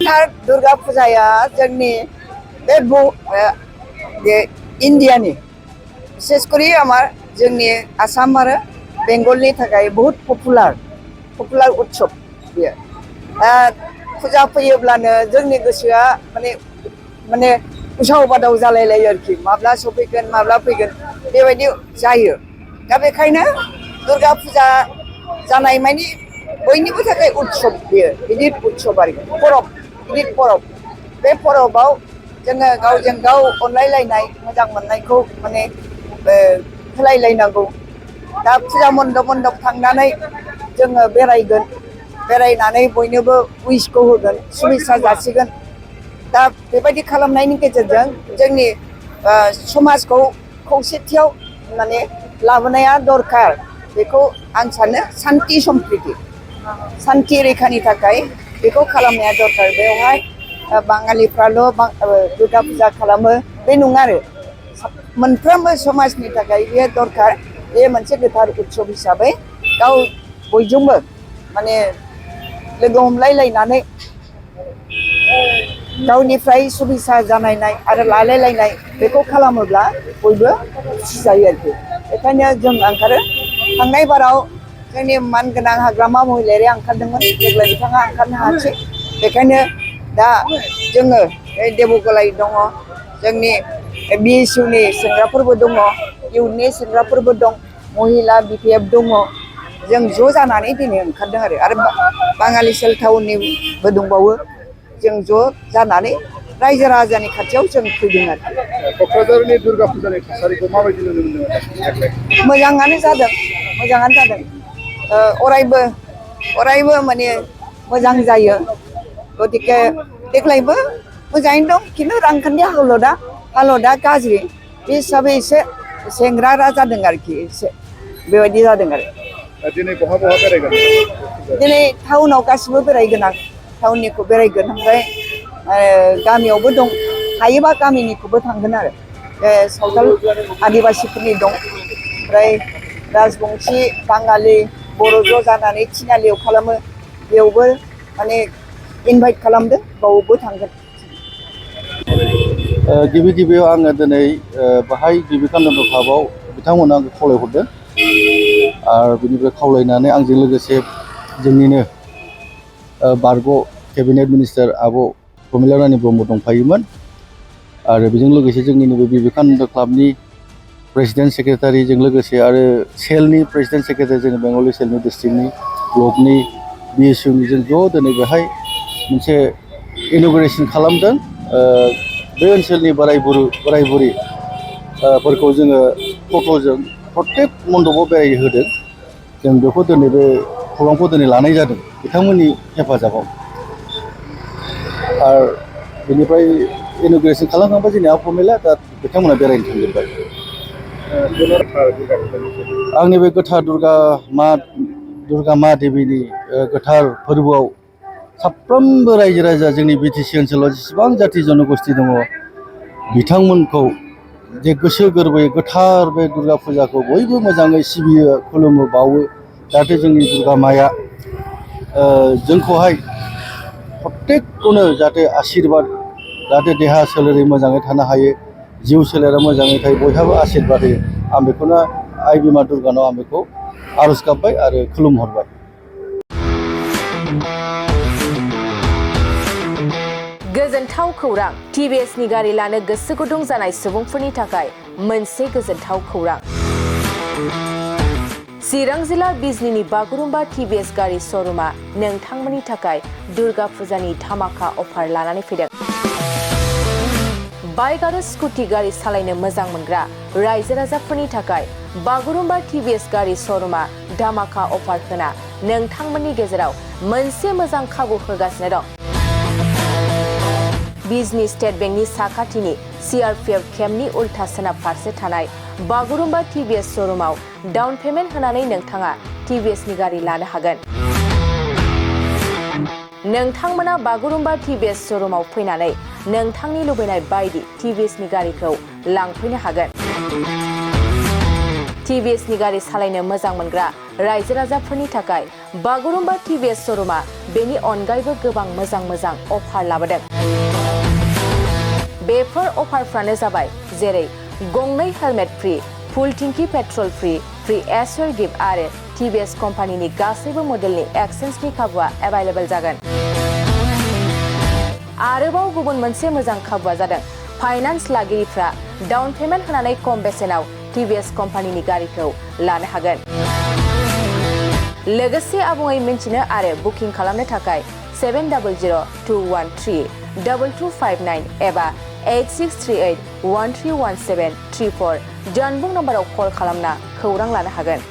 गोथार दुर्गा फुजाया जोंनि बे इण्डियानि बिसेसकरि जोंनि आसाम आरो बेंगलनि थाखाय बहुत पपुलार उत्सव बेयो फुजा फैयोब्लानो जोंनि गोसोआ माने उसाव बादाव जालायलायो आरोखि माब्ला सफैगोन माब्ला फैगोन बेबायदि जायो दा बेखायनो दुर्गा फुजा जानाय मानि बयनिबो थाखाय उत्सव बेयो गिदिर उत्सव आरोखि गिदिर परब बे परबाव जोङो गावजों गाव अनलायलायनाय मोजां मोननायखौ माने होलायलायनांगौ दा फुजा मन्दप थांनानै जोङो बेरायनानै बयनोबो उइसखौ होगोन शुभेच्छा जासिगोन दा बेबायदि खालामनायनि गेजेरजों जोंनि समाजखौ खौसेथियाव माने लाबोनाया दरखार बेखौ आं सानो सान्ति रैखानि थाखाय बेखौ खालामनाया दरखार बेवहाय बाङालिफ्राल' दुर्गा फुजा खालामो बे नङा आरो मोनफ्रोमबो समाजनि थाखाय बे दरखार बे मोनसे गोथार उत्सव हिसाबै बयजोंबो माने लोगो हमलायलायनानै गावनिफ्राय शुभेच्छा जानायनाय आरो लालायलायनाय बेखौ खालामोब्ला बयबो खुसि जायो आरोखि बेखायनो जों ओंखारो थांनाय बाराव जोंनि मानगोनां हाग्रामा महिलारिया ओंखारदोंमोन देग्लाय बिथाङा ओंखारनो हायासै बेखायनो दा जोङो देब'गलाय दङ जोंनि BSUनि सेंग्राफोरबो दङ इउथनि सेंग्राफोरबो दं महिला BPF दङ जों ज' जानानै दिनै ओंखारदों आरो बाङालि सेल टाउननिबो दंबावो जों ज' जानानै रायजो राजानि खाथियाव जों फैदों आरो क'क्राझारनि दुर्गा फुजानि थासारिखौ माबायदि नुनो मोनदों मोजाङानो जादों अरायबो माने मोजां जायो गतिके देग्लायबो मोजाङैनो दं खिन्थु रांखान्थि हालोदा गाज्रि बे हिसाबै एसे सेंग्रा जादों आरोखि एसे बेबायदि जादों आरो दिनै बहा बेरायगोन दिनै टाउनाव गासिबो बेरायगोन आं टाउननिखौ बेरायगोन ओमफ्राय गामियावबो दं हायोबा गामिनिखौबो थांगोन आरो सावथाल आदिबासिफोरनि दं ओमफ्राय राजबंसि बाङालि बर' ज' जानानै थिनालियाव खालामो बेयावबो माने इनभाइट खालामदों बावबो थांगोन गिबियाव आङो दिनै बाहाय गिबि कान्डन क्लाबाव बिथांमोना आंखौ खावलायहरदों आरो बिनिफ्राय खावलायनानै आंजों लोगोसे जोंनिनो बारग' केबिनेट मिनिस्टार आब' प्रमिला रानि ब्रह्म दंफायोमोन आरो बेजों लोगोसे जोंनि नैबे बिवेकानन्द क्लाबनि प्रेसिडेन्ट सेक्रेटारिजों लोगोसे आरो सेलनि प्रेसिडेन्ट सेक्रेटारि जोंनि बेंगलि सेलनि डिस्ट्रिक्टनि ब्लकनि BSUनि जों ज' दिनै बेहाय मोनसे इन'ग्रेसन खालामदों बे ओनसोलनि बोराय बुरिफोरखौ जोङो टट'जों प्रत्येक मन्दपाव बेरायहोदों जों बेखौ दिनै बे प्रग्रामखौ दिनै लानाय जादों बिथांमोननि हेफाजाबाव आरो बेनिफ्राय इन'ग्रेसन खालामखांबाय जोंनि आब' प्रमिला दा बिथांमोना बेरायनो थांजोब्बाय आंनि बे गोथार दुर्गा मा देबिनि गोथार फोरबोआव साफ्रोमबो रायजो राजा जोंनि BTC ओनसोलाव जेसेबां जाथि जन'गोष्ठि दङ बिथांमोनखौ जे गोसो गोरबोयै गोथार बे दुर्गा फुजाखौ बयबो मोजाङै सिबियो खुलुमो बावो जाहाथे जोंनि दुर्गा माया जोंखौहाय प्रत्येकखौनो जाहाथे आशीर्बाद जाहाथे देहा सोलेरै मोजाङै थानो हायो जिउ सोलेरा मोजाङै थायो बयहाबो आशीर्बाद होयो आं बेखौनो आइ बिमा दुर्गानाव आं बेखौ आर'ज गाबबाय आरो खुलुमहरबाय गोजोनथाव खौरां TVSनि गारि लानो गोसो गुदुं जानाय सुबुंफोरनि थाखाय मोनसे गोजोनथाव खौरां चिरां जिल्ला बिजनीनि बागुरुम्बा TVS गारि श'रुमा नोंथांमोननि थाखाय दुर्गा फुजानि धामाका अफार लानानै फैदों बाइक आरो स्कुटि गारि सालायनो मोजां मोनग्रा रायजो राजाफोरनि थाखाय बागुरुम्बा TVS गारि श'रुमा धामाका अफार होना नोंथांमोननि गेजेराव मोनसे मोजां खाबु होगासिनो दं बिजनी स्टेट बेंकनि साखाथिनि CRPF केम्पनि उल्था सोनाब फारसे थानाय बागुरुम्बा TVS श'रुमाव डाउन पेमेन्ट होनानै नोंथाङा TVSनि गारि लानो हागोन नोंथांमोना बागुरुम्बा TVS श'रुमाव फैनानै नोंथांनि लुबैनाय बायदि TVSनि गारिखौ लांफैनो हागोन TVSनि गारि सालायनो मोजां मोनग्रा रायजो राजाफोरनि थाखाय बागुरुम्बा टिभिएस श'रुमा बेनि अनगायैबो गोबां मोजां अफार लाबोदों। बेफोर अफारफ्रानो जाबाय जेरै गंनै हेलमेट फ्रि, फुल टिंकि पेट्रल फ्रि एसर गिफ्ट आरो टिभिएस कम्पानिनि गासैबो मडेलनि एक्सचेन्जनि खाबुआ एभेलेबल जागोन। आरोबाव गुबुन मोनसे मोजां खाबुआ जादों फाइनान्स लागिरिफ्रा डाउन पेमेन्ट होनानै खम बेसेनाव टिभिएस कम्पानिनि गारिखौ लानो हागोन। लोगोसे आबुङै मिन्थिनो आरो बुकिं खालामनो थाखाय 7002132259 एबा 8638131734 जानबुं नम्बराव कल खालामना खौरां लानो हागोन।